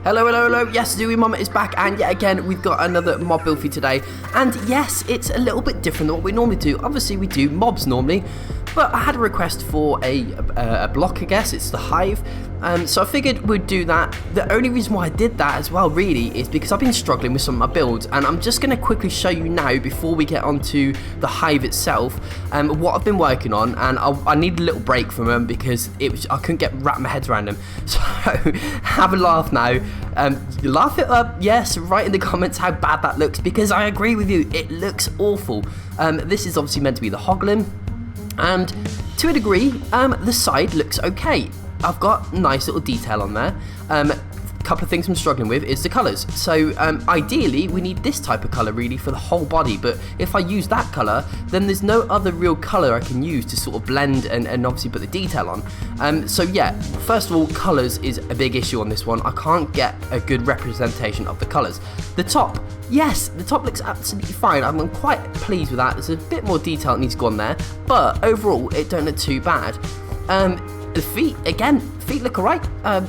Hello, hello, hello, yes, zu-wii-mama is back, and yet again, we've got another mob build for you today, and yes, it's a little bit different than what we normally do. Obviously, we do mobs normally, but I had a request for a block, I guess. It's the Hive, so I figured we'd do that. The only reason why I did that as well, really, is because I've been struggling with some of my builds, and I'm just going to quickly show you now, before we get onto the Hive itself, what I've been working on, and I need a little break from them, because I couldn't wrap my head around them, so have a laugh now. Laugh it up, yes, write in the comments how bad that looks, because I agree with you, it looks awful. This is obviously meant to be the Hoglin, and to a degree, the side looks okay. I've got a nice little detail on there. Couple of things I'm struggling with is the colours. So ideally we need this type of colour really for the whole body, but if I use that colour, then there's no other real colour I can use to sort of blend and obviously put the detail on. So yeah, first of all, colours is a big issue on this one. I can't get a good representation of the colours. The top, yes, the top looks absolutely fine. I'm quite pleased with that. There's a bit more detail that needs to go on there, but overall it don't look too bad. The feet, again, feet look alright.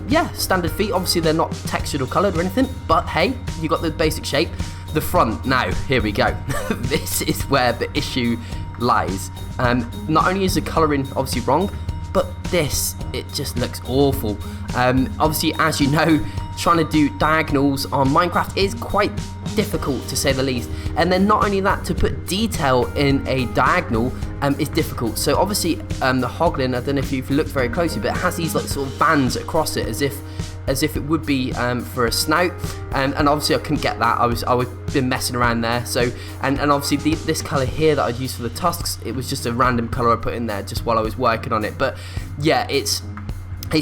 Yeah, standard feet. Obviously, they're not textured or coloured or anything, but hey, you got the basic shape. The front, now, here we go. This is where the issue lies. Not only is the colouring obviously wrong, but this, it just looks awful. Obviously, as you know, trying to do diagonals on Minecraft is quite difficult, to say the least. And then not only that, to put detail in a diagonal is difficult. So obviously the Hoglin, I don't know if you've looked very closely, but it has these like sort of bands across it as if it would be for a snout, and obviously I couldn't get that. I was been messing around there. So and obviously this colour here that I'd used for the tusks, it was just a random colour I put in there just while I was working on it. But yeah, it's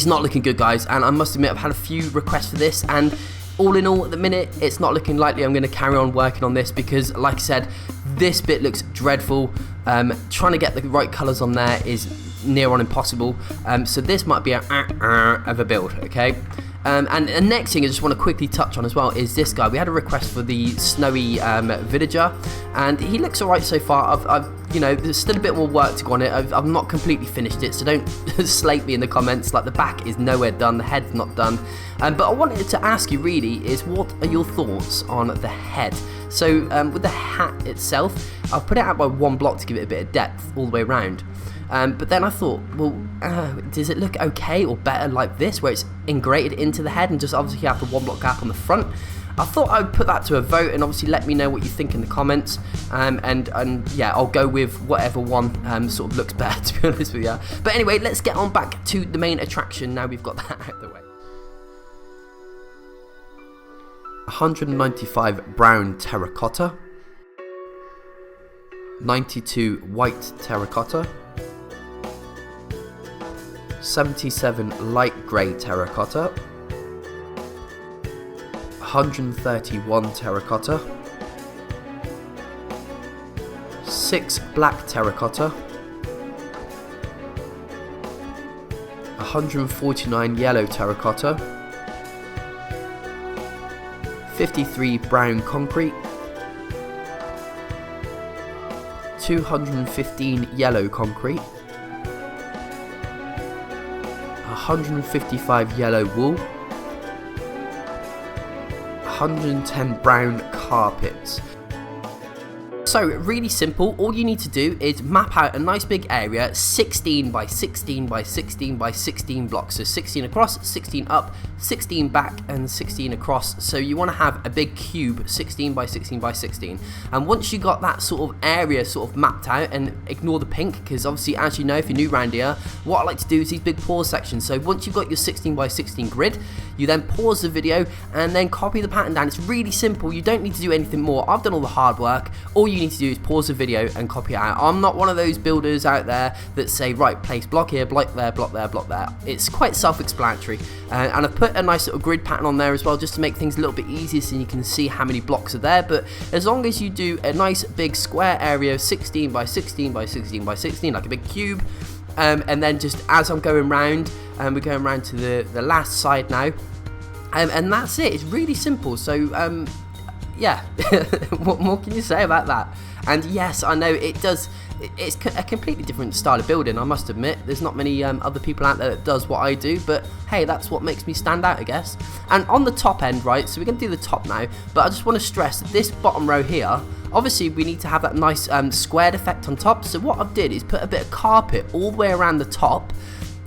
not looking good, guys, and I must admit I've had a few requests for this, and all in all, at the minute, it's not looking likely I'm going to carry on working on this, because like I said, this bit looks dreadful. Trying to get the right colours on there is near on impossible, so this might be of a build, okay? And the next thing I just want to quickly touch on as well is this guy. We had a request for the snowy villager, and he looks alright so far. I've you know, there's still a bit more work to go on it. I've not completely finished it, so don't slate me in the comments. Like, the back is nowhere done, the head's not done. But I wanted to ask you really is, what are your thoughts on the head? So with the hat itself, I'll put it out by one block to give it a bit of depth all the way around. But then I thought, well, does it look okay or better like this, where it's ingrated into the head and just obviously have the one block gap on the front? I thought I would put that to a vote, and obviously let me know what you think in the comments, and yeah, I'll go with whatever one sort of looks better, to be honest with you. But anyway, let's get on back to the main attraction now we've got that out of the way. 195 brown terracotta, 92 white terracotta, 77 light grey terracotta, 131 terracotta, 6 black terracotta, 149 yellow terracotta, 53 brown concrete, 215 yellow concrete, 155 yellow wool, 110 brown carpets. So really simple, all you need to do is map out a nice big area, 16 by 16 by 16 by 16 blocks, so 16 across, 16 up, 16 back, and 16 across. So you want to have a big cube, 16 by 16 by 16, and once you got that sort of area sort of mapped out, and ignore the pink, because obviously, as you know, if you're new around here, what I like to do is these big pause sections. So once you've got your 16 by 16 grid, you then pause the video and then copy the pattern down. It's really simple, you don't need to do anything more. I've done all the hard work. All you need to do is pause the video and copy it out. I'm not one of those builders out there that say, right, place block here, block there, block there, block there. It's quite self-explanatory, and I've put a nice little grid pattern on there as well, just to make things a little bit easier so you can see how many blocks are there. But as long as you do a nice big square area, 16 by 16 by 16 by 16, like a big cube, and then just as I'm going round, we're going round to the last side now, and that's it. It's really simple. So yeah, what more can you say about that? And yes, I know it does it's a completely different style of building, I must admit. There's not many other people out there that does what I do, but hey, that's what makes me stand out, I guess. And on the top end, right, so we're going to do the top now, but I just want to stress this bottom row here, obviously we need to have that nice squared effect on top, so what I've did is put a bit of carpet all the way around the top,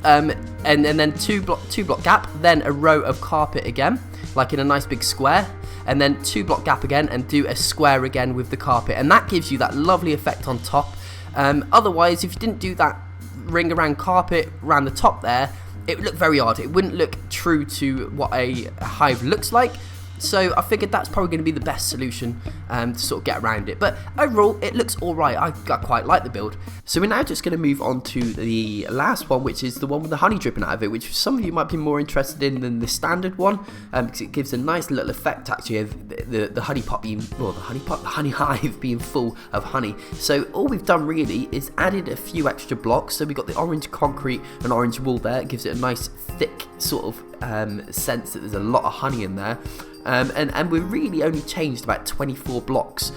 and then two block gap, then a row of carpet again, like in a nice big square, and then 2 block gap again, and do a square again with the carpet, and that gives you that lovely effect on top. Otherwise, if you didn't do that ring around carpet around the top there, it would look very odd. It wouldn't look true to what a hive looks like. So I figured that's probably going to be the best solution to sort of get around it. But overall, it looks alright. I quite like the build. So we're now just going to move on to the last one, which is the one with the honey dripping out of it, which some of you might be more interested in than the standard one, because it gives a nice little effect actually of the honey pot being, well, the honey hive being full of honey. So all we've done really is added a few extra blocks. So we've got the orange concrete and orange wool there. It gives it a nice thick sort of sense that there's a lot of honey in there. And we really only changed about 24 blocks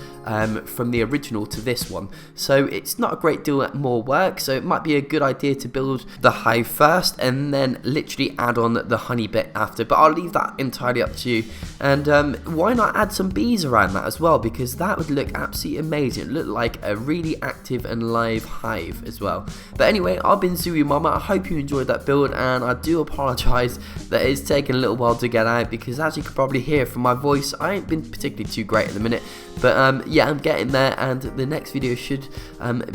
from the original to this one, so it's not a great deal more work. So it might be a good idea to build the hive first and then literally add on the honey bit after, but I'll leave that entirely up to you. And why not add some bees around that as well, because that would look absolutely amazing. It would look like a really active and live hive as well. But anyway, I've been zu-wii-mama. I hope you enjoyed that build, and I do apologise that it's taken a little while to get out, because as you can probably hear from my voice, I ain't been particularly too great at the minute, but yeah, I'm getting there, and the next video should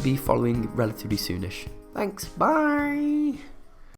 be following relatively soonish. Thanks, bye.